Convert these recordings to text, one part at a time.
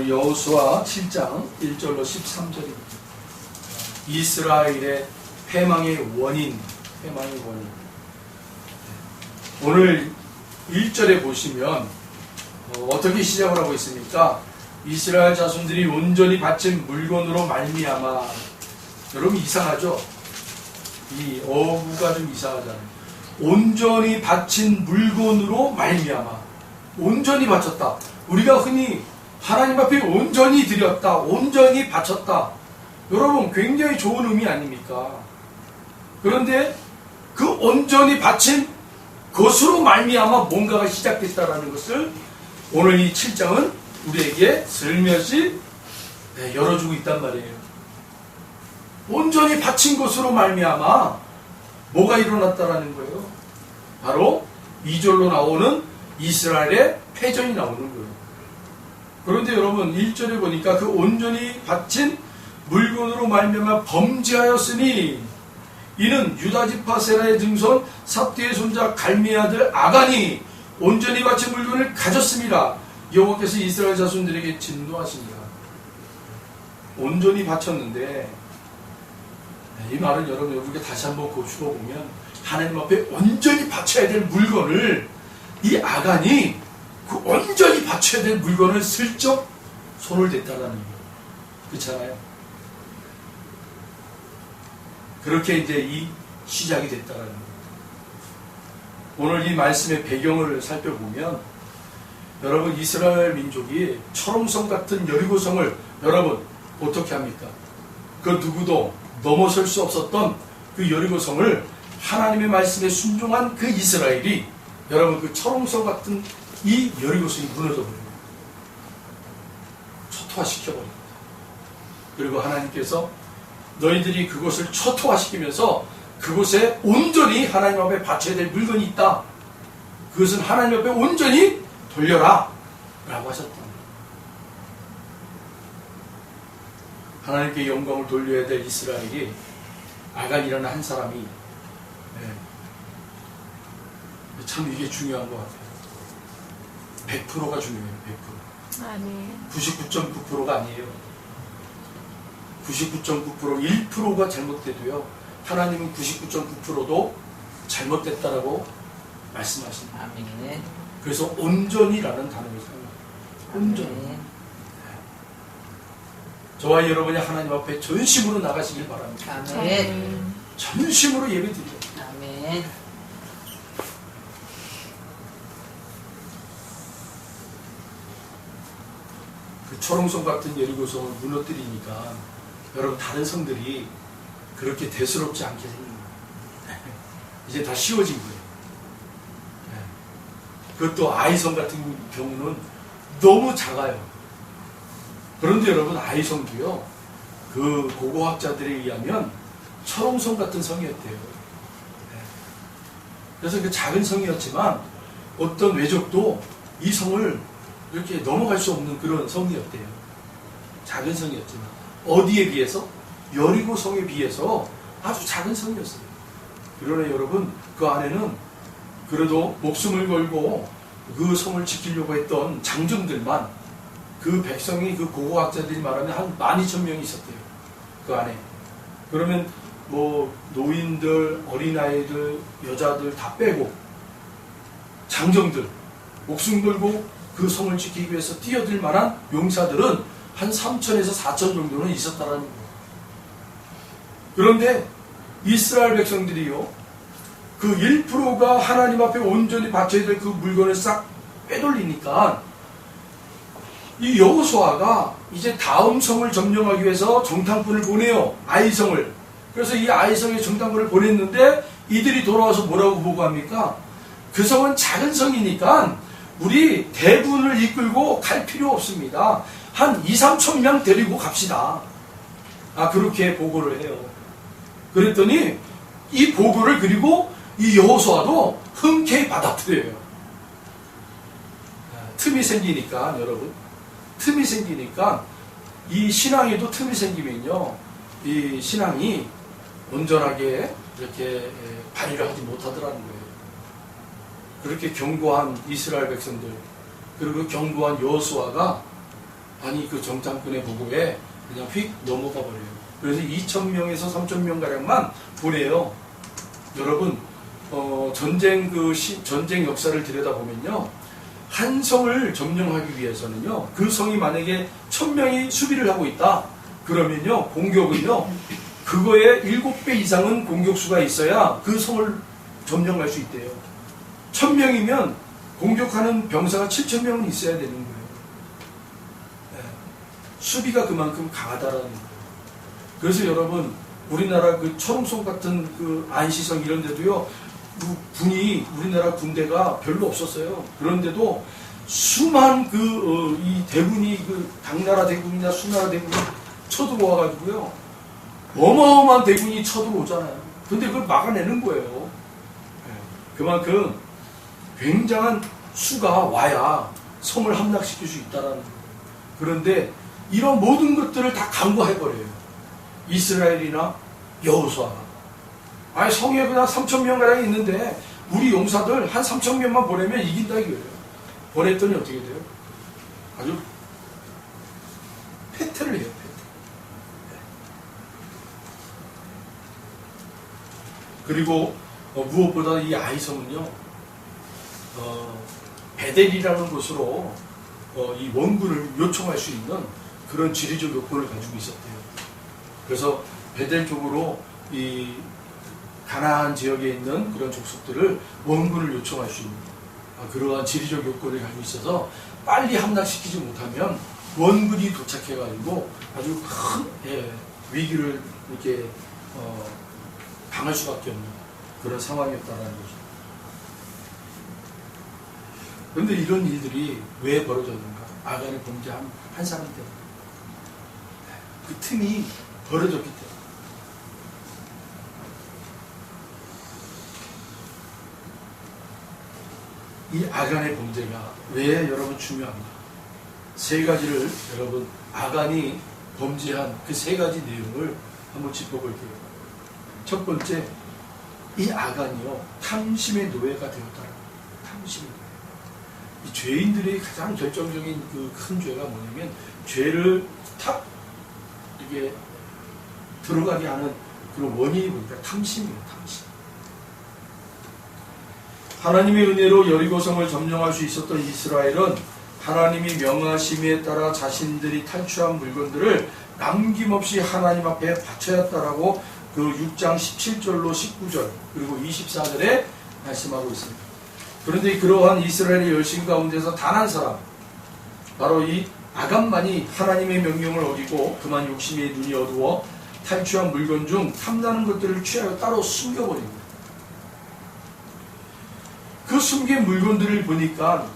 여호수아 7장 1절로 13절입니다. 이스라엘의 패망의 원인. 오늘 1절에 보시면 어떻게 시작을 하고 있습니까? 이스라엘 자손들이 온전히 바친 물건으로 말미암아. 여러분 이상하죠? 이 어구가 좀 이상하잖아요. 온전히 바친 물건으로 말미암아. 온전히 바쳤다. 우리가 흔히 하나님 앞에 온전히 드렸다, 온전히 바쳤다. 여러분 굉장히 좋은 의미 아닙니까? 그런데 그 온전히 바친 것으로 말미암아 뭔가가 시작됐다라는 것을 오늘 이 7장은 우리에게 슬며시 열어주고 있단 말이에요. 온전히 바친 것으로 말미암아 뭐가 일어났다라는 거예요? 바로 2절로 나오는 이스라엘의 패전이 나오는 거예요. 그런데 여러분 1절에 보니까 그 온전히 바친 물건으로 말미암아 범죄하였으니 이는 유다지파 세라의 증손 삽디의 손자 갈미의 아들 아간이 온전히 바친 물건을 가졌습니다. 여호와께서 이스라엘 자손들에게 진노하십니다. 온전히 바쳤는데 이 말은 여러분 우리가 다시 한번 고추어 보면 하나님 앞에 온전히 바쳐야 될 물건을 이 아간이 그 온전히 바쳐야 될 물건을 슬쩍 손을 댔다라는 거예요. 그렇잖아요. 그렇게 이제 이 시작이 됐다라는 거예요. 오늘 이 말씀의 배경을 살펴보면 여러분 이스라엘 민족이 초롱성 같은 여리고성을 여러분 어떻게 합니까? 그 누구도 넘어설 수 없었던 그 여리고성을 하나님의 말씀에 순종한 그 이스라엘이 여러분 그 초롱성 같은 이 여리고성이 무너져버립니다. 초토화시켜버립니다. 그리고 하나님께서 너희들이 그곳을 초토화시키면서 그곳에 온전히 하나님 앞에 바쳐야 될 물건이 있다. 그것은 하나님 앞에 온전히 돌려라 라고 하셨다. 하나님께 영광을 돌려야 될 이스라엘이 아간이라는 한 사람이 참 이게 중요한 것 같아요. 100%가 중요해요. 100%. 아멘. 99.9%가 아니에요. 99.9% 1%가 잘못돼도요. 하나님은 99.9%도 잘못됐다라고 말씀하십니다. 아멘. 그래서 온전히라는 단어를 사용합니다. 온전히. 저와 여러분이 하나님 앞에 전심으로 나가시길 바랍니다. 아멘. 전심으로 예배드리죠. 아멘. 그 초롱성 같은 여리고성을 무너뜨리니까 여러분 다른 성들이 그렇게 대수롭지 않게 생깁니다. 이제 다 쉬워진 거예요. 그것도 아이성 같은 경우는 너무 작아요. 그런데 여러분 아이성도요. 그 고고학자들에 의하면 초롱성 같은 성이었대요. 그래서 그 작은 성이었지만 어떤 외적도 이 성을 이렇게 넘어갈 수 없는 그런 성이었대요. 작은 성이었지만 어디에 비해서? 여리고 성에 비해서 아주 작은 성이었어요. 그러나 여러분 그 안에는 그래도 목숨을 걸고 그 성을 지키려고 했던 장정들만 그 백성이 그 고고학자들이 말하면 한 12,000명이 있었대요. 그 안에. 그러면 뭐 노인들, 어린아이들, 여자들 다 빼고 장정들 목숨 걸고 그 성을 지키기 위해서 뛰어들 만한 용사들은 한 3,000에서 4,000 정도는 있었다라는 거예요. 그런데 이스라엘 백성들이요. 그 1%가 하나님 앞에 온전히 바쳐야 될 그 물건을 싹 빼돌리니까 이 여호수아가 이제 다음 성을 점령하기 위해서 정탐꾼을 보내요. 아이성을. 그래서 이 아이성에 정탐꾼을 보냈는데 이들이 돌아와서 뭐라고 보고합니까? 그 성은 작은 성이니까 우리 대군을 이끌고 갈 필요 없습니다. 한 2-3천 명 데리고 갑시다. 그렇게 보고를 해요. 그랬더니 이 보고를 그리고 이 여호수아도 흔쾌히 받아들여요. 틈이 생기니까 여러분 틈이 생기니까 이 신앙에도 틈이 생기면요 이 신앙이 온전하게 이렇게 발휘를 하지 못하더라는 거예요. 그렇게 견고한 이스라엘 백성들 그리고 견고한 여호수아가 아니 그 정탐꾼의 보고에 그냥 휙 넘어가 버려요. 그래서 2,000명에서 3,000명 가량만 보내요. 여러분 전쟁 역사를 들여다보면요, 한 성을 점령하기 위해서는요, 그 성이 만약에 1,000명이 수비를 하고 있다 그러면요, 공격은요 그거의 7배 이상은 공격수가 있어야 그 성을 점령할 수 있대요. 1,000명이면 공격하는 병사가 7,000명은 있어야 되는 거예요. 네. 수비가 그만큼 강하다라는 거예요. 그래서 여러분, 우리나라 그 철옹성 같은 그 안시성 이런 데도요, 군이, 우리나라 군대가 별로 없었어요. 그런데도 수만 이 대군이, 당나라 대군이나 수나라 대군이 쳐들어와가지고요, 어마어마한 대군이 쳐들어오잖아요. 근데 그걸 막아내는 거예요. 그만큼 굉장한 수가 와야 성을 함락시킬 수 있다라는 거예요. 그런데 이런 모든 것들을 다 강구해버려요. 이스라엘이나 여호수아가. 아니, 성에 그냥 3,000명 가량 있는데 우리 용사들 한 3,000명만 보내면 이긴다 이거예요. 보냈더니 어떻게 돼요? 아주 패퇴를 해요. 패퇴. 그리고 무엇보다 이 아이성은요, 베델이라는 곳으로 이 원군을 요청할 수 있는 그런 지리적 요건을 가지고 있었대요. 그래서 베델 쪽으로 이 가나안 지역에 있는 그런 족속들을 원군을 요청할 수 있는 그러한 지리적 요건을 가지고 있어서 빨리 함락시키지 못하면 원군이 도착해가지고 아주 큰 위기를 이렇게 당할 수밖에 없는 그런 상황이었다는 거죠. 그런데 이런 일들이 왜 벌어졌는가? 아간을 범죄한 한 사람 때문에. 그 틈이 벌어졌기 때문에. 이 아간의 범죄가 왜 여러분 중요한가? 세 가지를 여러분, 아간이 범죄한 그 세 가지 내용을 한번 짚어볼게요. 첫 번째, 이 아간이요, 탐심의 노예가 되었다는 거예요. 탐심의 노예. 이 죄인들의 가장 결정적인 그 큰 죄가 뭐냐면, 죄를 탁 이게 들어가게 하는 그런 원인이 보니까 탐심이에요. 탐심. 하나님의 은혜로 여리고성을 점령할 수 있었던 이스라엘은 하나님이 명하심에 따라 자신들이 탈취한 물건들을 남김없이 하나님 앞에 바쳐야 했다라고 그 6장 17절로 19절 그리고 24절에 말씀하고 있습니다. 그런데 그러한 이스라엘의 열심 가운데서 단 한 사람, 바로 이 아간만이 하나님의 명령을 어기고 그만 욕심의 눈이 어두워 탈취한 물건 중 탐나는 것들을 취하여 따로 숨겨버립니다. 그 숨긴 물건들을 보니까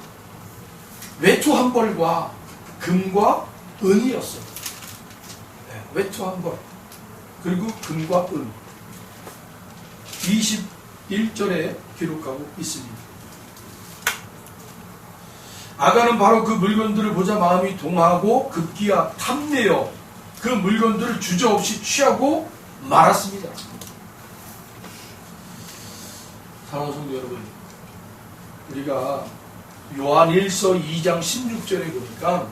외투 한 벌과 금과 은이었어요. 네, 외투 한 벌, 그리고 금과 은. 21절에 기록하고 있습니다. 아간은 바로 그 물건들을 보자 마음이 동하고 급기야 탐내어 그 물건들을 주저없이 취하고 말았습니다. 사랑하는 성도 여러분, 우리가 요한일서 2장 16절에 보니까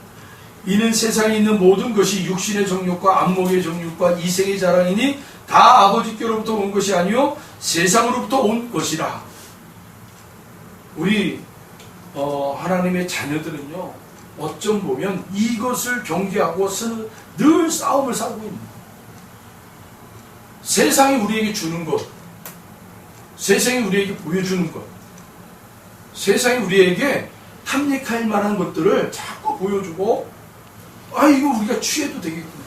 이는 세상에 있는 모든 것이 육신의 정욕과 안목의 정욕과 이생의 자랑이니 다 아버지께로부터 온 것이 아니요 세상으로부터 온 것이라. 우리 하나님의 자녀들은요, 어쩜 보면 이것을 경계하고 늘 싸움을 싸우고 있는 거예요. 세상이 우리에게 주는 것, 세상이 우리에게 보여주는 것, 세상이 우리에게 탐닉할 만한 것들을 자꾸 보여주고, 아, 이거 우리가 취해도 되겠구나,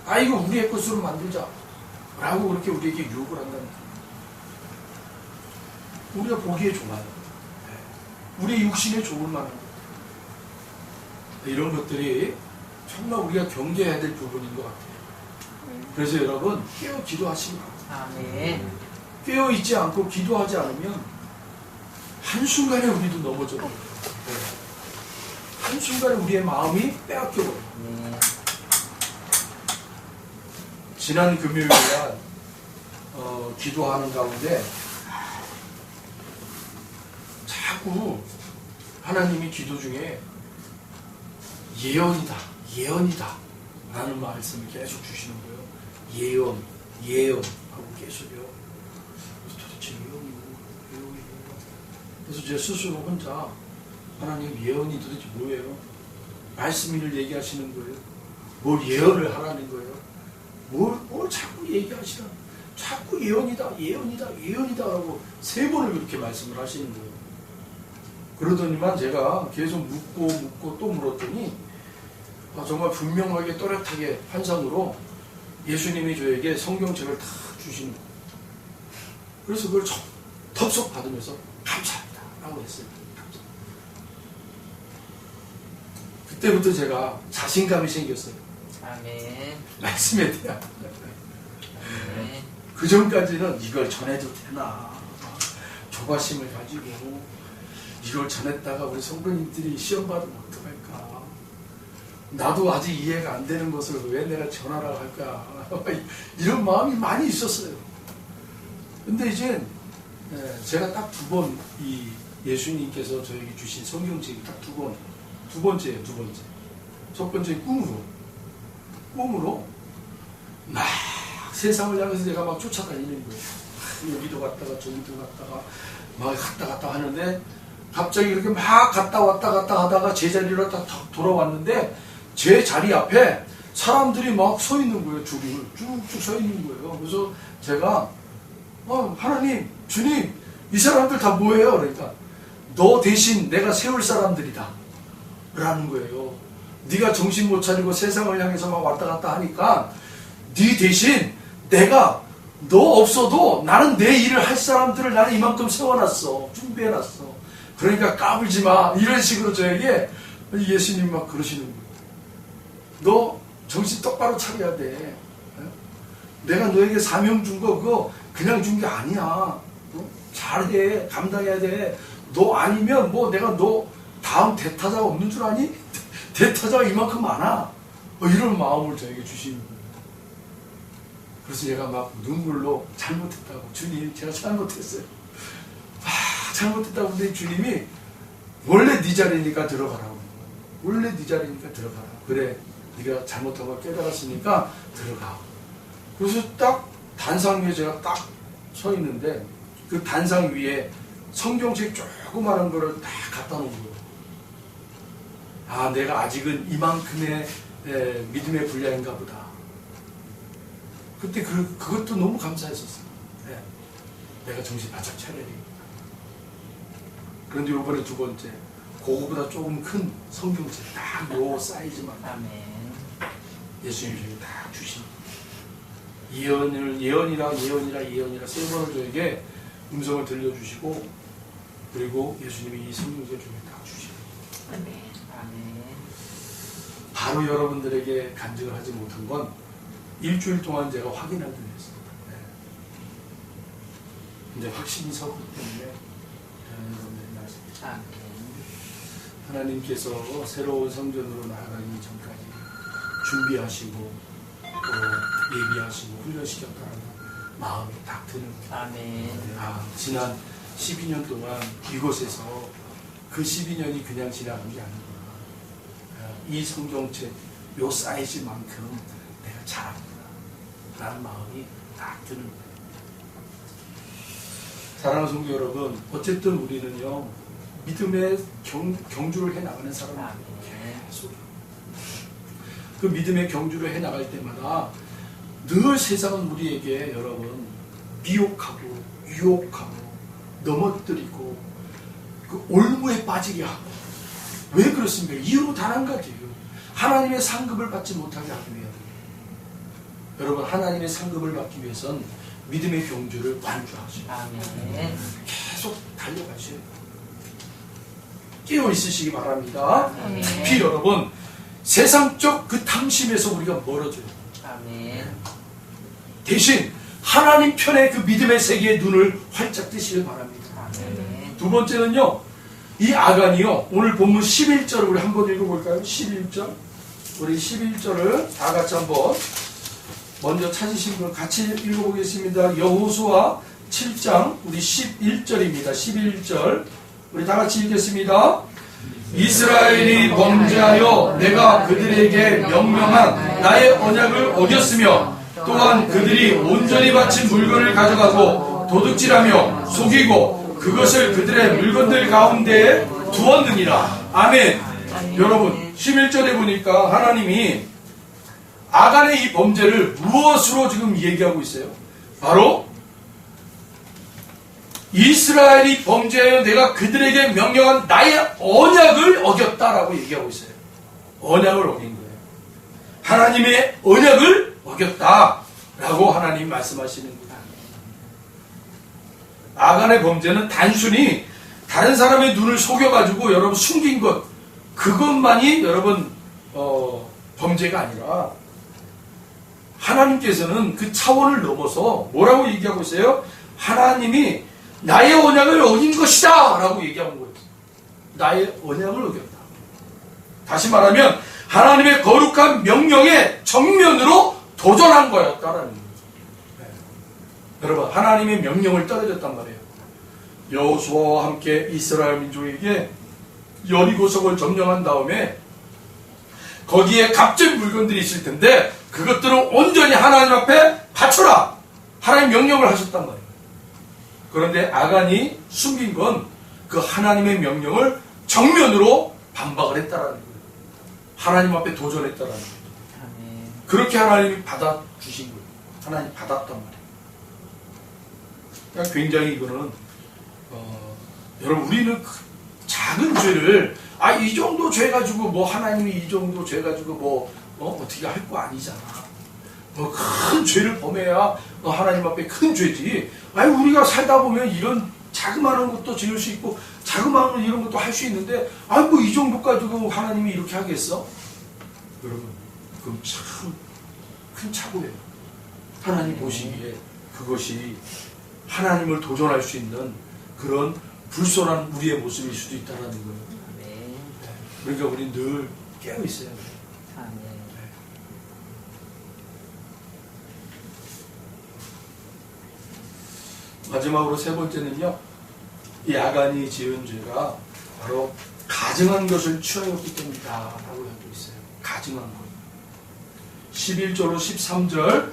아, 이거 우리의 것으로 만들자 라고 그렇게 우리에게 유혹을 한다는 거예요. 우리가 보기에 좋아요. 우리의 육신에 좋을 만한 것, 이런 것들이 정말 우리가 경계해야 될 부분인 것 같아요. 그래서 여러분, 깨어 기도하시기 바랍니다. 아멘. 깨어 있지 않고 기도하지 않으면 한순간에 우리도 넘어져요. 한순간에 우리의 마음이 빼앗겨버려요. 지난 금요일 날 기도하는 가운데 자꾸 하나님이 기도 중에 예언이다, 예언이다 라는 말씀을 계속 주시는 거예요. 예언 하고 계속요. 도대체 예언이 뭐예요? 그래서 제 스스로 혼자 하나님 예언이 도대체 뭐예요? 말씀을 얘기하시는 거예요. 뭘 예언을 하라는 거예요? 뭘 자꾸 얘기하시라. 자꾸 예언이다 라고 3번을 그렇게 말씀을 하시는 거예요. 그러더니만 제가 계속 묻고 또 물었더니 정말 분명하게 또렷하게 환상으로 예수님이 저에게 성경책을 다 주시는 거예요. 그래서 그걸 덥석 받으면서 감사합니다 라고 했어요. 그때부터 제가 자신감이 생겼어요. 아멘. 말씀에 대한. 아멘. 그 전까지는 이걸 전해도 되나, 조바심을 가지고 이걸 전했다가 우리 성도님들이 시험 받으면 어떡할까, 나도 아직 이해가 안 되는 것을 왜 내가 전하라고 할까, 이런 마음이 많이 있었어요. 근데 이제 제가 딱 2번 이 예수님께서 저에게 주신 성경책이 딱 2번째예요. 2번째. 첫 번째 꿈으로 막 세상을 향해서 제가 막 쫓아다니는 거예요. 여기도 갔다가 저기도 갔다가 막 갔다 하는데 갑자기 이렇게 막 갔다 왔다 하다가 제 자리로 딱 돌아왔는데 제 자리 앞에 사람들이 막 서 있는 거예요. 줄을 쭉쭉 서 있는 거예요. 그래서 제가 하나님, 주님, 이 사람들 다 뭐예요? 그러니까 너 대신 내가 세울 사람들이다 라는 거예요. 네가 정신 못 차리고 세상을 향해서 막 왔다 갔다 하니까 네 대신 내가 너 없어도 나는 내 일을 할 사람들을 나는 이만큼 세워놨어. 준비해놨어. 그러니까 까불지 마. 이런 식으로 저에게 예수님 막 그러시는 거예요. 너 정신 똑바로 차려야 돼. 내가 너에게 사명 준 거 그거 그냥 준 게 아니야. 잘해. 감당해야 돼. 너 아니면 뭐 내가 너 다음 대타자가 없는 줄 아니? 대타자가 이만큼 많아. 이런 마음을 저에게 주시는 거예요. 그래서 제가 막 눈물로 잘못했다고, 주님 제가 잘못했어요. 잘못했다고. 근데 주님이 원래 네 자리니까 들어가라고. 원래 네 자리니까 들어가라. 그래, 네가 잘못한 걸 깨달았으니까 들어가. 그래서 딱 단상 위에 제가 딱 서 있는데 그 단상 위에 성경책 조그마한 거를 딱 갖다 놓은 거예요. 내가 아직은 이만큼의 믿음의 분량인가 보다. 그때 그것도 너무 감사했었어요. 내가 정신 바짝 차려야 되겠다. 그런데 이번에 2번째, 그거보다 조금 큰 성경책 딱 요 사이즈만. 아멘. 예수님이 저에게 딱 주신 예언이라 3번을 저에게 음성을 들려주시고, 그리고 예수님이 이 성경책을 저에게 딱 주시고, 아멘. 아멘. 바로 여러분들에게 간증을 하지 못한 건 일주일 동안 제가 확인하기로 했습니다. 이제 확신이 섰기 때문에 여러분들이 말씀드립니다. 아멘. 하나님께서 새로운 성전으로 나아가기 전까지 준비하시고 또 예비하시고 훈련시켰다는 마음이 딱 드는 거예요. 아멘. 지난 12년 동안 이곳에서 그 12년이 그냥 지나간 게 아니구나. 이 성경책 요 사이즈만큼 내가 잘하구나 라는 마음이 딱 드는 거예요. 사랑하는 성도 여러분, 어쨌든 우리는요 믿음의 경주를 해나가는 사람입니다. 계속 그 믿음의 경주를 해나갈 때마다 늘 세상은 우리에게 여러분 미혹하고 유혹하고 넘어뜨리고 그 올무에 빠지게 하고. 왜 그렇습니까? 이유로 단 한 가지예요. 하나님의 상급을 받지 못하게 하기 위함. 여러분, 하나님의 상급을 받기 위해선 믿음의 경주를 완주하셔야 돼요. 아멘. 계속 달려가셔야 돼요. 깨어 있으시기 바랍니다. 아멘. 특히 여러분, 세상적 그 탐심에서 우리가 멀어져요. 아멘. 대신 하나님 편의 그 믿음의 세계의 눈을 활짝 뜨시길 바랍니다. 아멘. 2번째는요, 이 아간이요, 오늘 본문 11절을 우리 한번 읽어볼까요? 11절. 우리 11절을 다 같이 한번 먼저 찾으신 분 같이 읽어보겠습니다. 여호수아 7장 우리 11절입니다. 11절 우리 다 같이 읽겠습니다. 이스라엘이 범죄하여 내가 그들에게 명령한 나의 언약을 어겼으며 또한 그들이 온전히 바친 물건을 가져가고 도둑질하며 속이고 그것을 그들의 물건들 가운데에 두었느니라. 아멘. 여러분 11절에 보니까 하나님이 아간의 이 범죄를 무엇으로 지금 얘기하고 있어요? 바로 이스라엘이 범죄하여 내가 그들에게 명령한 나의 언약을 어겼다라고 얘기하고 있어요. 언약을 어긴 거예요. 하나님의 언약을 어겼다라고 하나님 말씀하시는 거예요. 아간의 범죄는 단순히 다른 사람의 눈을 속여가지고 여러분 숨긴 것, 그것만이 여러분 범죄가 아니라 하나님께서는 그 차원을 넘어서 뭐라고 얘기하고 있어요? 하나님이 나의 언약을 어긴 것이다 라고 얘기하는 거예요. 나의 언약을 어겼다. 다시 말하면 하나님의 거룩한 명령에 정면으로 도전한 거였다라는 거예요. 네. 여러분 하나님의 명령을 떨어졌단 말이에요. 여호수아와 함께 이스라엘 민족에게 여리고성을 점령한 다음에 거기에 값진 물건들이 있을 텐데 그것들은 온전히 하나님 앞에 바쳐라. 하나님 명령을 하셨단 말이에요. 그런데 아간이 숨긴 건 그 하나님의 명령을 정면으로 반박을 했다라는 거예요. 하나님 앞에 도전했다라는 거예요. 그렇게 하나님이 받아주신 거예요. 하나님 받았단 말이에요. 그러니까 굉장히 이거는 여러분 우리는 작은 죄를 이 정도 죄 가지고 뭐 하나님이 이 정도 죄 가지고 어떻게 할 거 아니잖아. 큰 죄를 범해야 하나님 앞에 큰 죄지. 우리가 살다 보면 이런 자그마한 것도 지을 수 있고 자그마한 이런 것도 할 수 있는데 뭐 이 정도 가지고 하나님이 이렇게 하겠어? 여러분 그럼 참 큰 착오예요. 하나님 보시기에 그것이 하나님을 도전할 수 있는 그런 불손한 우리의 모습일 수도 있다는 거예요. 그러니까 우리 늘 깨어 있어야 돼요. 마지막으로 세 번째는요, 이 아간이 지은 죄가 바로 가증한 것을 취하였기 때문이다 라고 하고 있어요. 가증한 것. 11절로 13절,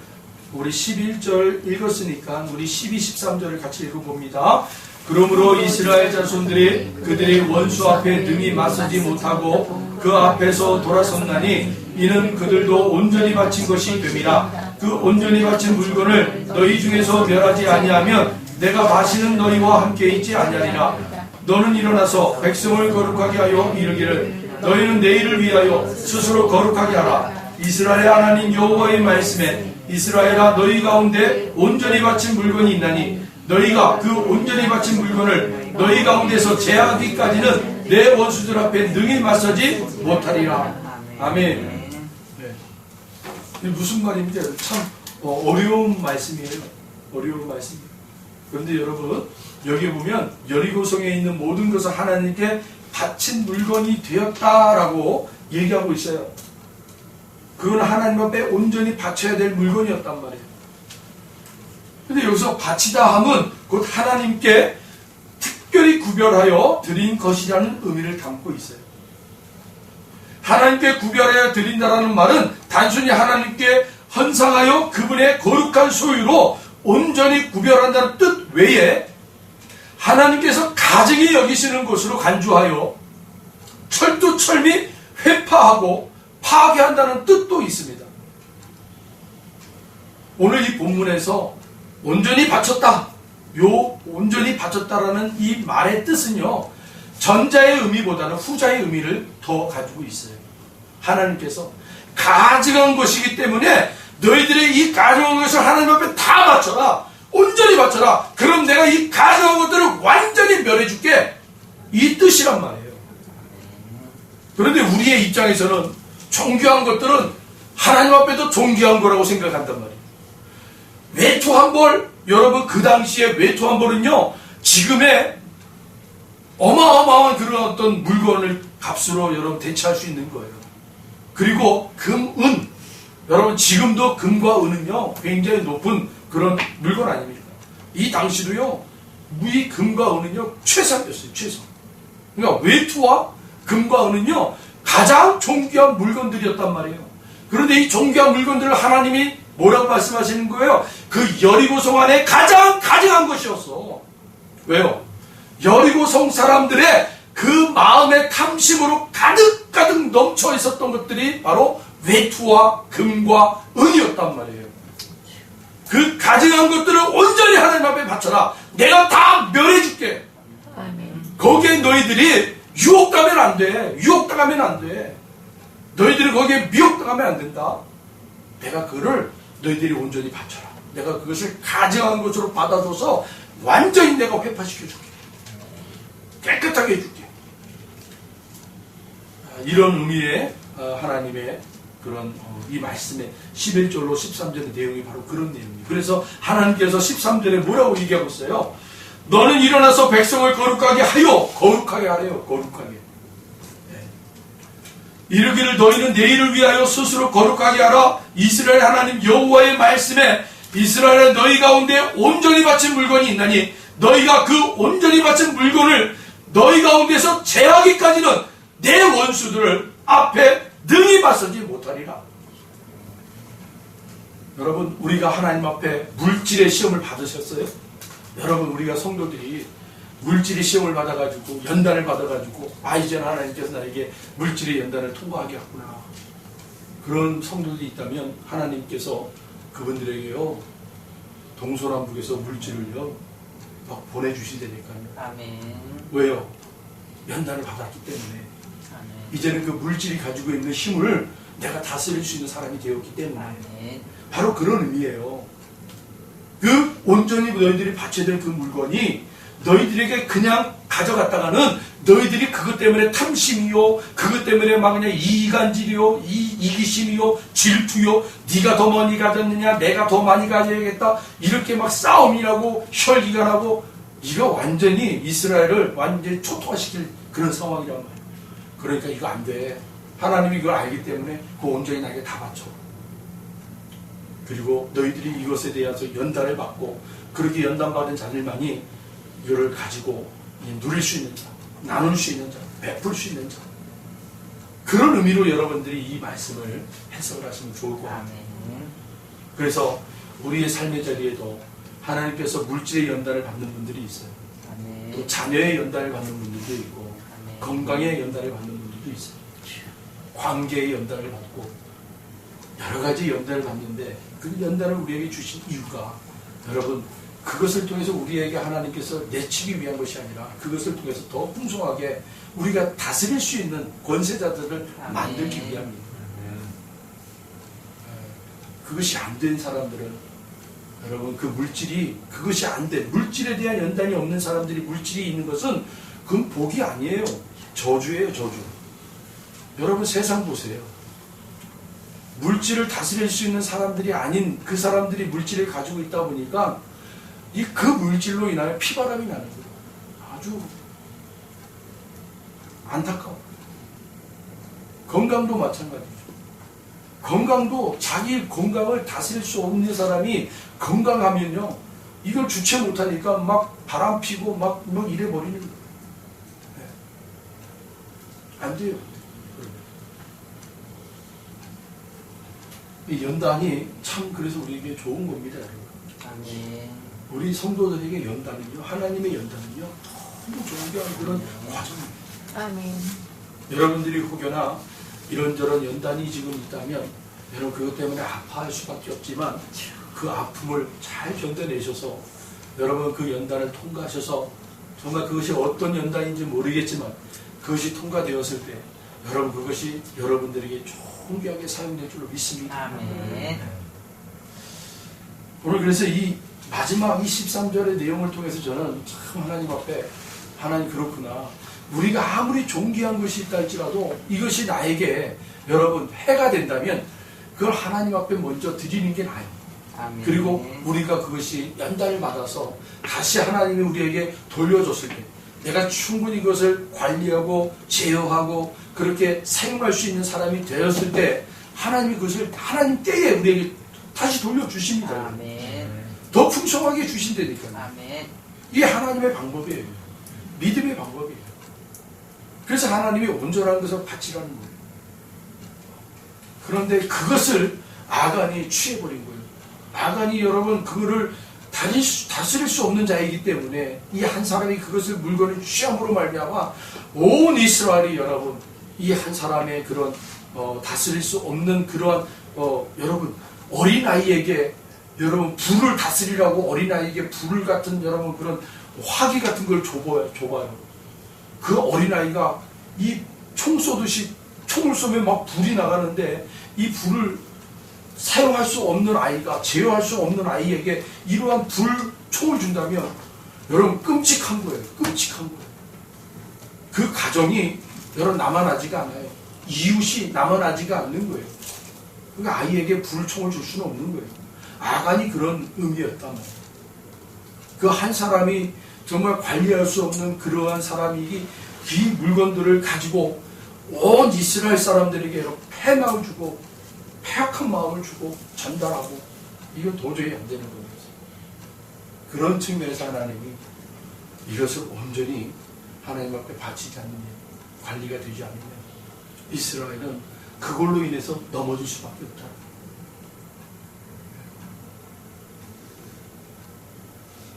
우리 11절 읽었으니까 우리 12, 13절을 같이 읽어봅니다. 그러므로 이스라엘 자손들이 그들의 원수 앞에 능히 맞서지 못하고 그 앞에서 돌아섰나니 이는 그들도 온전히 바친 것이 됨이라. 그 온전히 바친 물건을 너희 중에서 멸하지 아니하면 내가 마시는 너희와 함께 있지 아니하리라. 너는 일어나서 백성을 거룩하게 하여 이르기를 너희는 내일을 위하여 스스로 거룩하게 하라. 이스라엘의 하나님 여호와의 말씀에 이스라엘아 너희 가운데 온전히 바친 물건이 있나니 너희가 그 온전히 바친 물건을 너희 가운데서 제하기까지는 내 원수들 앞에 능히 맞서지 못하리라. 아멘. 네. 무슨 말입니까? 참 어려운 말씀이에요. 어려운 말씀이에요. 그런데 여러분 여기 보면 여리고성에 있는 모든 것을 하나님께 바친 물건이 되었다라고 얘기하고 있어요. 그건 하나님 앞에 온전히 바쳐야 될 물건이었단 말이에요. 근데 여기서 바치다 함은 곧 하나님께 특별히 구별하여 드린 것이라는 의미를 담고 있어요. 하나님께 구별하여 드린다라는 말은 단순히 하나님께 헌상하여 그분의 거룩한 소유로 온전히 구별한다는 뜻 외에 하나님께서 가증히 여기시는 것으로 간주하여 철두철미 회파하고 파괴한다는 뜻도 있습니다. 오늘 이 본문에서 온전히 바쳤다. 온전히 바쳤다라는 이 말의 뜻은요, 전자의 의미보다는 후자의 의미를 더 가지고 있어요. 하나님께서 가증한 것이기 때문에 너희들의 이 가증한 것을 하나님 앞에 다 바쳐라. 온전히 바쳐라. 그럼 내가 이 가증한 것들을 완전히 멸해줄게. 이 뜻이란 말이에요. 그런데 우리의 입장에서는 존귀한 것들은 하나님 앞에도 존귀한 거라고 생각한단 말이에요. 외투한벌, 여러분 그 당시에 외투한벌은요 지금의 어마어마한 그런 어떤 물건을 값으로 여러분 대체할 수 있는 거예요. 그리고 금, 은, 여러분 지금도 금과 은은요 굉장히 높은 그런 물건 아닙니까? 이 당시도요 이 금과 은은요 최상이었어요. 최상. 그러니까 외투와 금과 은은요 가장 존귀한 물건들이었단 말이에요. 그런데 이 존귀한 물건들을 하나님이 뭐라고 말씀하시는 거예요? 그 여리고성 안에 가장 가증한 것이었어. 왜요? 여리고성 사람들의 그 마음의 탐심으로 가득가득 넘쳐 있었던 것들이 바로 외투와 금과 은이었단 말이에요. 그 가증한 것들을 온전히 하나님 앞에 바쳐라. 내가 다 멸해줄게. 아멘. 거기에 너희들이 유혹당하면 안 돼. 유혹당하면 안 돼. 너희들이 거기에 미혹당하면 안 된다. 내가 그를 너희들이 온전히 바쳐라. 내가 그것을 가증한 것으로 받아줘서 완전히 내가 회파시켜줄게. 깨끗하게 해줄게. 이런 의미의 하나님의 그런 이 말씀의 11절로 13절의 내용이 바로 그런 내용이에요. 그래서 하나님께서 13절에 뭐라고 얘기하고 있어요? 너는 일어나서 백성을 거룩하게 하여, 거룩하게 하래요. 거룩하게. 네. 이르기를 너희는 내일을 위하여 스스로 거룩하게 하라. 이스라엘 하나님 여호와의 말씀에 이스라엘 너희 가운데 온전히 바친 물건이 있나니 너희가 그 온전히 바친 물건을 너희 가운데서 제하기까지는 내 원수들을 앞에 능히 맞서지 못하리라. 여러분, 우리가 하나님 앞에 물질의 시험을 받으셨어요? 여러분, 우리가 성도들이 물질의 시험을 받아가지고 연단을 받아가지고 이제는 하나님께서 나에게 물질의 연단을 통과하게 했구나. 그런 성도들이 있다면 하나님께서 그분들에게요 동서남북에서 물질을요 막 보내주시다니까요. 아멘. 왜요? 연단을 받았기 때문에. 아멘. 이제는 그 물질이 가지고 있는 힘을 내가 다스릴 수 있는 사람이 되었기 때문에. 아멘. 바로 그런 의미예요. 그 온전히 너희들이 바쳐야 될 그 물건이 너희들에게 그냥 가져갔다가는 너희들이 그것 때문에 탐심이요, 그것 때문에 막 그냥 이간질이요, 이기심이요, 질투요, 네가 더 많이 가졌느냐, 내가 더 많이 가져야겠다, 이렇게 막 싸움이라고 혈기가 나고, 이거 완전히 이스라엘을 완전히 초토화시킬 그런 상황이란 말이에요. 그러니까 이거 안 돼. 하나님이 그걸 알기 때문에 그 온전히 나에게 다 바쳐. 그리고 너희들이 이것에 대해서 연단을 받고 그렇게 연단받은 자들만이 이거를 가지고 누릴 수 있는 자, 나눌 수 있는 자, 베풀 수 있는 자. 그런 의미로 여러분들이 이 말씀을 해석을 하시면 좋을 것 같아요. 그래서 우리의 삶의 자리에도 하나님께서 물질의 연단을 받는 분들이 있어요. 아멘. 또 자녀의 연단을 받는 분들도 있고 아멘. 건강의 연단을 받는 분들도 있어요. 관계의 연단을 받고 여러 가지 연단을 받는데 그 연단을 우리에게 주신 이유가 여러분 그것을 통해서 우리에게 하나님께서 내치기 위한 것이 아니라 그것을 통해서 더 풍성하게 우리가 다스릴 수 있는 권세자들을 아멘. 만들기 위함입니다. 그것이 안 된 사람들은 여러분 그 물질이 그것이 안 돼. 물질에 대한 연단이 없는 사람들이 물질이 있는 것은 그건 복이 아니에요. 저주예요, 저주. 여러분 세상 보세요. 물질을 다스릴 수 있는 사람들이 아닌 그 사람들이 물질을 가지고 있다 보니까 그 물질로 인하여 피바람이 나는 거예요. 아주 안타까워. 건강도 마찬가지죠. 건강도 자기 건강을 다스릴 수 없는 사람이 건강하면요 이걸 주체 못하니까 막 바람 피고 막 이래 버리는 거예요. 네. 안 돼요. 이 연단이 참 그래서 우리에게 좋은 겁니다. 아멘. 우리 성도들에게 연단은요, 하나님의 연단은요, 너무 존귀한 그런 과정입니다. 아멘. 여러분들이 혹여나 이런저런 연단이 지금 있다면, 여러분 그것 때문에 아파할 수밖에 없지만, 그 아픔을 잘 견뎌내셔서, 여러분 그 연단을 통과하셔서, 정말 그것이 어떤 연단인지 모르겠지만, 그것이 통과되었을 때, 여러분 그것이 여러분들에게 존귀하게 사용될 줄로 믿습니다. 아멘. 오늘 그래서 이 마지막 이 13절의 내용을 통해서 저는 참 하나님 앞에 하나님 그렇구나. 우리가 아무리 존귀한 것이 있다 할지라도 이것이 나에게 여러분 해가 된다면 그걸 하나님 앞에 먼저 드리는 게 나아요. 아멘. 그리고 우리가 그것이 연단을 받아서 다시 하나님이 우리에게 돌려줬을 때 내가 충분히 그것을 관리하고 제어하고 그렇게 사용할 수 있는 사람이 되었을 때 하나님이 그것을 하나님 때에 우리에게 다시 돌려주십니다. 아멘. 더 풍성하게 주신다니까요. 아멘. 이게 하나님의 방법이에요. 믿음의 방법이에요. 그래서 하나님이 온전한 것을 바치라는 거예요. 그런데 그것을 아간이 취해버린 거예요. 아간이 여러분 그거를 다스릴 수 없는 자이기 때문에 이 한 사람이 그것을 물건을 취함으로 말미암아 온 이스라엘이 여러분 이 한 사람의 그런 다스릴 수 없는 그러한 여러분 어린아이에게 여러분 불을 다스리라고 어린아이에게 불 같은 여러분 그런 화기 같은 걸 줘봐요. 그 어린아이가 이 총 쏘듯이 총을 쏘면 막 불이 나가는데 이 불을 사용할 수 없는 아이가 제어할 수 없는 아이에게 이러한 총을 준다면 여러분 끔찍한 거예요. 끔찍한 거예요. 그 가정이 여러분 남아나지가 않아요. 이웃이 남아나지가 않는 거예요. 그러니까 아이에게 불총을 줄 수는 없는 거예요. 아간이 그런 의미였단 말이에요. 그 한 사람이 정말 관리할 수 없는 그러한 사람이 이 물건들을 가지고 온 이스라엘 사람들에게 패망을 주고 패악한 마음을 주고 전달하고 이건 도저히 안 되는 거예요. 그런 측면에서 하나님이 이것을 온전히 하나님 앞에 바치지 않으면 관리가 되지 않으면 이스라엘은 그걸로 인해서 넘어질 수밖에 없다.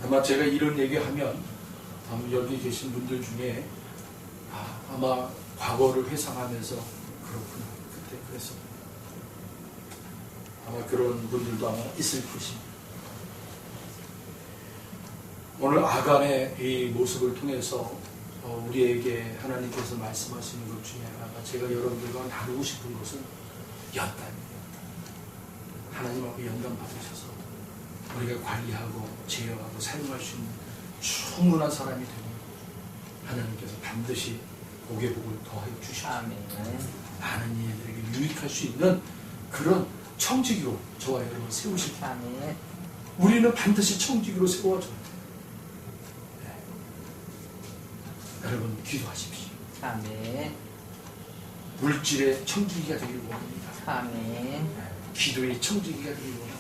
아마 제가 이런 얘기하면 여기 계신 분들 중에 아마 과거를 회상하면서 그렇구나 그때 그래서 아마 그런 분들도 아마 있을 것입니다. 오늘 아간의 이 모습을 통해서 우리에게 하나님께서 말씀하시는 것 중에 하나가 제가 여러분들과 나누고 싶은 것은 연단입니다. 하나님 앞에 연단 받으셔서 우리가 관리하고 제어하고 사용할 수 있는 충분한 사람이 되면 하나님께서 반드시 복의 복을 더하여 주셔서 많은 이들에게 유익할 수 있는 그런 청지기로 저와 여러분 세우실 때 우리는 반드시 청지기로 세워져야 돼요. 네. 여러분 기도하십시오. 물질의 청지기가 되길 원합니다. 네. 기도의 청지기가 되길 원합니다.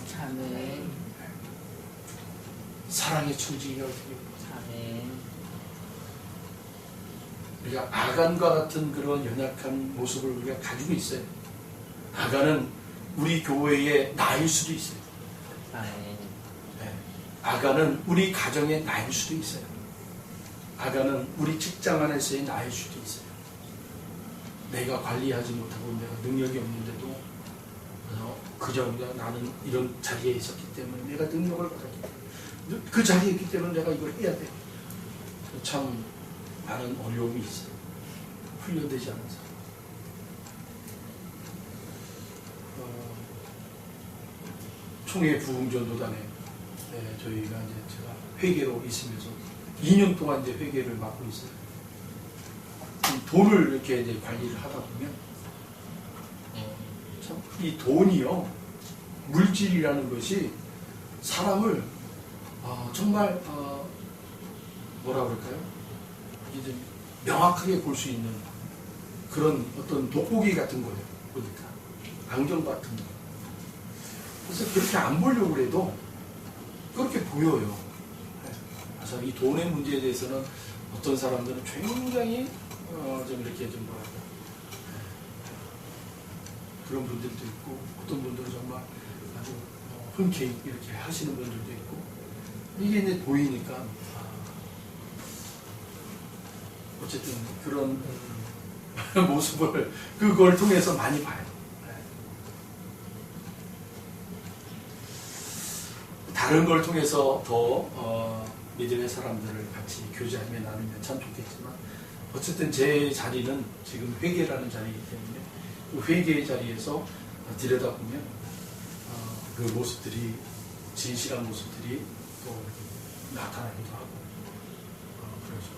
사랑의 청지기가 되길 원합니다. 우리가 아간과 같은 그런 연약한 모습을 우리가 가지고 있어요. 아간은 우리 교회의 나일 수도 있어요. 네. 아간은 우리 가정의 나일 수도 있어요. 아간은 우리 직장 안에서의 나일 수도 있어요. 내가 관리하지 못하고 내가 능력이 없는데도 그저 나는 이런 자리에 있었기 때문에 내가 능력을 받았기 때문에 그 자리에 있기 때문에 내가 이걸 해야 돼. 참 많은 어려움이 있어요. 훈련되지 않은 사람. 총회 부흥전도단에 저희가 이제 제가 회계로 있으면서 2년 동안 이제 회계를 맡고 있어요. 돈을 이렇게 이제 관리를 하다 보면 참 이 돈이요 물질이라는 것이 사람을 정말 뭐라 그럴까요? 이제 명확하게 볼 수 있는 그런 어떤 돋보기 같은 거예요. 보니까 안경 같은 거. 그래서 그렇게 안 보려고 해도 그렇게 보여요. 그래서 이 돈의 문제에 대해서는 어떤 사람들은 굉장히 좀 이렇게 좀 뭐랄까 그런 분들도 있고 어떤 분들은 정말 아주 흔쾌히 이렇게 하시는 분들도 있고 이게 이제 보이니까 어쨌든 그런 모습을 그걸 통해서 많이 봐요. 다른 걸 통해서 더 믿음의 사람들을 같이 교제하며 나누면 참 좋겠지만 어쨌든 제 자리는 지금 회계라는 자리이기 때문에 그 회계의 자리에서 들여다보면 그 모습들이 진실한 모습들이 또 나타나기도 하고 그래서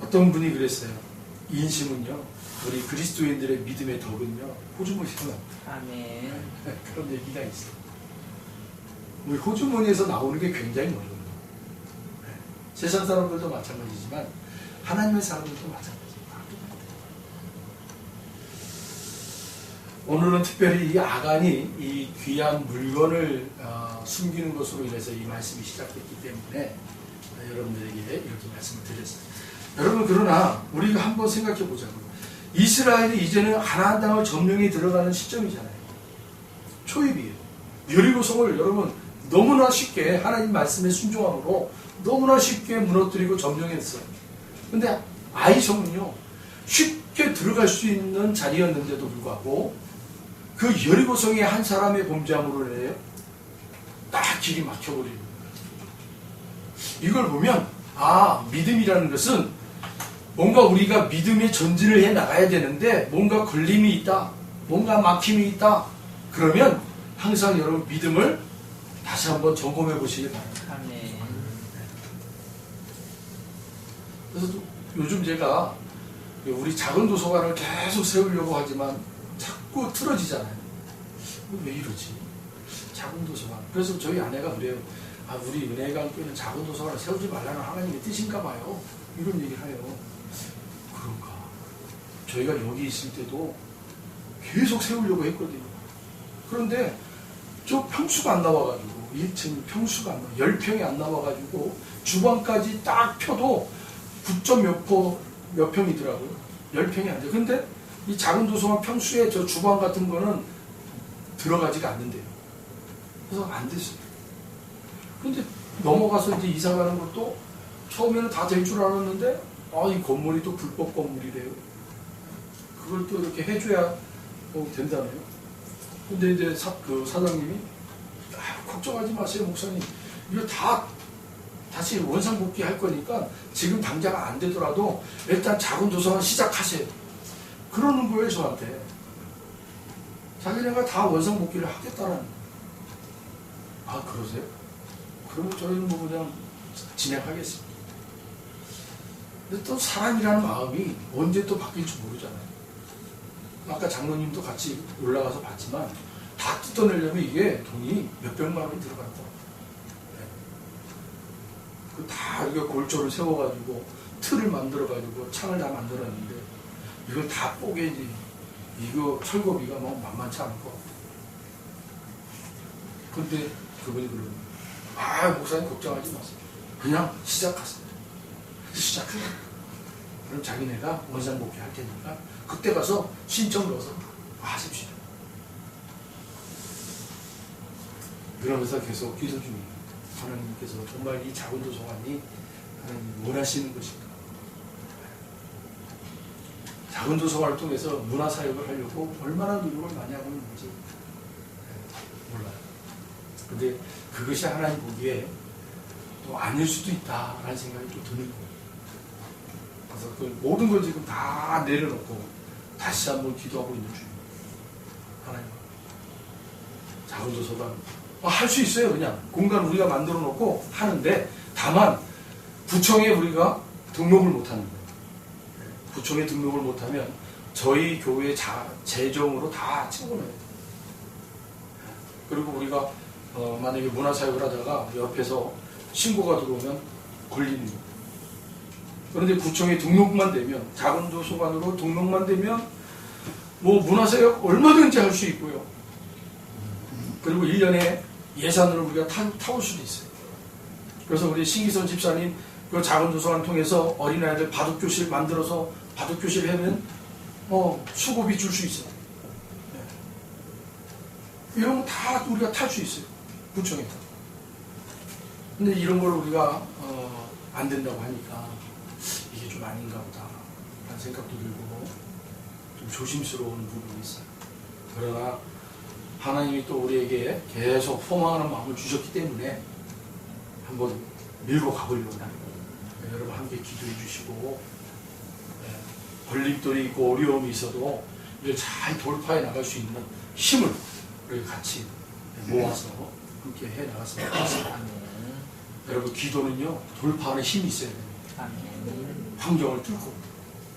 어떤 분이 그랬어요. 인심은요 우리 그리스도인들의 믿음의 덕은요 호주머니에서 나옵니다. 그런 얘기가 있어요. 우리 호주머니에서 나오는 게 굉장히 어려워요. 세상 사람들도 마찬가지지만 하나님의 사람들도 마찬가지입니다. 오늘은 특별히 이 아간이 이 귀한 물건을 숨기는 것으로 인해서 이 말씀이 시작됐기 때문에 여러분들에게 이렇게 말씀을 드렸습니다. 여러분, 그러나 우리가 한번 생각해 보자고요. 이스라엘이 이제는 가나안 땅을 점령해 들어가는 시점이잖아요. 초입이에요. 여리고성을 여러분 너무나 쉽게 하나님 말씀에 순종함으로 너무나 쉽게 무너뜨리고 점령했어요. 근데 아이성은요, 쉽게 들어갈 수 있는 자리였는데도 불구하고 그 여리고성의 한 사람의 범죄함으로 인해요 딱 길이 막혀버리는 거예요. 이걸 보면 믿음이라는 것은 뭔가 우리가 믿음의 전진을 해 나가야 되는데 뭔가 걸림이 있다, 뭔가 막힘이 있다, 그러면 항상 여러분 믿음을 다시 한번 점검해 보시기 바랍니다. 아멘. 그래서 요즘 제가 우리 작은 도서관을 계속 세우려고 하지만 자꾸 틀어지잖아요. 왜 이러지? 작은 도서관. 그래서 저희 아내가 그래요. 우리 은혜강교회는 작은 도서관을 세우지 말라는 하나님의 뜻인가 봐요. 이런 얘기를 해요. 그런가. 저희가 여기 있을 때도 계속 세우려고 했거든요. 그런데 저 평수가 안 나와가지고 1층 평수가 안 나와, 10평이 안 나와가지고 주방까지 딱 펴도 9몇 평이더라고요. 10평이 안 돼. 근데 이 작은 도서관 평수에 저 주방 같은 거는 들어가지가 않는데요. 그래서 안 됐어요. 근데 넘어가서 이제 이사 가는 것도 처음에는 다 될 줄 알았는데 이 건물이 또 불법 건물이래요. 그걸 또 이렇게 해줘야 된다네요. 근데 이제 사장님이 걱정하지 마세요, 목사님. 이거 다시 원상복귀 할 거니까 지금 당장 안 되더라도 일단 작은 도서관 시작하세요. 그러는 거예요, 저한테. 자기네가 다 원상복귀를 하겠다는. 그러세요? 그러면 저희는 그냥 진행하겠습니다. 근데 또 사람이라는 마음이 언제 또 바뀔지 모르잖아요. 아까 장로님도 같이 올라가서 봤지만 다 뜯어내려면 이게 돈이 몇백만 원이 들어간다. 다 이거 골조를 세워가지고 틀을 만들어가지고 창을 다 만들었는데 이걸 다 뽀개지. 이거 철거비가 뭐 만만치 않을 것 같아요. 근데 그분이 그러는 목사님 걱정하지 마세요. 그냥 시작하세요. 시작해요. 그럼 자기네가 원상복귀 할 테니까 그때 가서 신청 넣어서 하십시오. 그러면서 계속 기도 중이에요. 하나님께서 정말 이 작은 도서관이 하나님 원하시는 것인가? 작은 도서관을 통해서 문화사역을 하려고 얼마나 노력을 많이 하고 있는지 몰라요. 근데 그것이 하나님 보기에 또 아닐 수도 있다라는 생각이 또 드는 거예요. 그래서 그 모든 걸 지금 다 내려놓고 다시 한번 기도하고 있는 중이에요. 하나님, 작은 도서관 할 수 있어요. 그냥 공간 우리가 만들어 놓고 하는데 다만 구청에 우리가 등록을 못하는 거예요. 구청에 등록을 못하면 저희 교회 재정으로 다 채워놔야 돼요. 그리고 우리가 만약에 문화사역을 하다가 옆에서 신고가 들어오면 걸리는 거예요. 그런데 구청에 등록만 되면, 작은 도서관으로 등록만 되면 뭐 문화사역 얼마든지 할 수 있고요. 그리고 1년에 예산으로 우리가 타올 수도 있어요. 그래서 우리 신기선 집사님 그 작은 도서관 통해서 어린아이들 바둑교실 만들어서 바둑교실 하면 수고비 줄 수 있어요. 네. 이런 거 다 우리가 탈 수 있어요. 구청에서. 근데 이런 걸 우리가 안 된다고 하니까 이게 좀 아닌가 보다 라는 생각도 들고 좀 조심스러운 부분이 있어요. 그러나 하나님이 또 우리에게 계속 소망하는 마음을 주셨기 때문에 한번 밀고 가보려고 합니다. 여러분 함께 기도해 주시고, 걸림돌이 있고 어려움이 있어도 이걸 잘 돌파해 나갈 수 있는 힘을 우리 같이 모아서 함께 해 나갔으면 좋겠습니다. 여러분, 기도는요 돌파하는 힘이 있어야 됩니다. 환경을 뚫고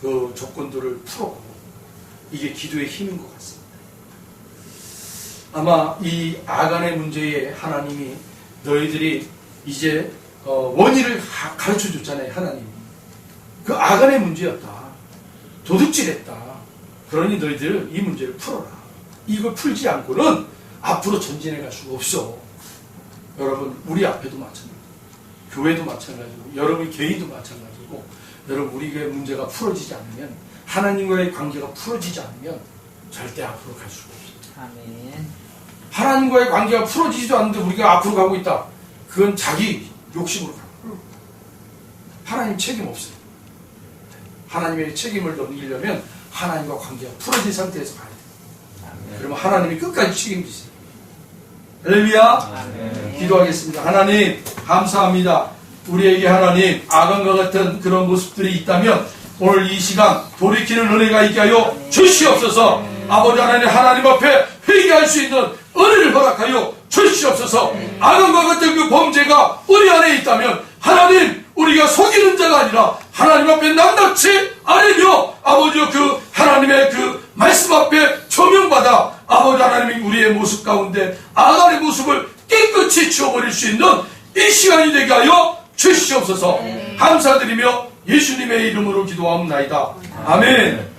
그 조건들을 풀어보고, 이게 기도의 힘인 것 같습니다. 아마 이 아간의 문제에 하나님이 너희들이 이제 원인을 가르쳐 줬잖아요. 하나님이 그 아간의 문제였다, 도둑질했다. 그러니 너희들 이 문제를 풀어라. 이걸 풀지 않고는 앞으로 전진해 갈 수가 없어. 여러분, 우리 앞에도 마찬가지입니다. 교회도 마찬가지고 여러분 개인도 마찬가지고 여러분 우리의 문제가 풀어지지 않으면 하나님과의 관계가 풀어지지 않으면 절대 앞으로 갈 수가 없어요. 아멘. 하나님과의 관계가 풀어지지도 않는데 우리가 앞으로 가고 있다. 그건 자기 욕심으로 가고 하나님 책임 없어요. 하나님의 책임을 넘기려면 하나님과 관계가 풀어진 상태에서 가야 돼요. 아멘. 그러면 하나님이 끝까지 책임지세요. 할렐루야. 아멘. 기도하겠습니다. 하나님 감사합니다. 우리에게 하나님 아간과 같은 그런 모습들이 있다면 오늘 이 시간 돌이키는 은혜가 있게 하여 주시옵소서. 아버지 하나님 앞에 회개할 수 있는 은혜를 허락하여 주시옵소서. 아간과 같은 그 범죄가 우리 안에 있다면 하나님 우리가 속이는 자가 아니라 하나님 앞에 낭납치 않으며 아버지여 그 하나님의 그 말씀 앞에 조명받아 아버지 하나님이 우리의 모습 가운데 아간의 모습을 깨끗이 지워버릴 수 있는 이 시간이 되게 하여 주시옵소서. 감사드리며 예수님의 이름으로 기도하옵나이다. 아멘.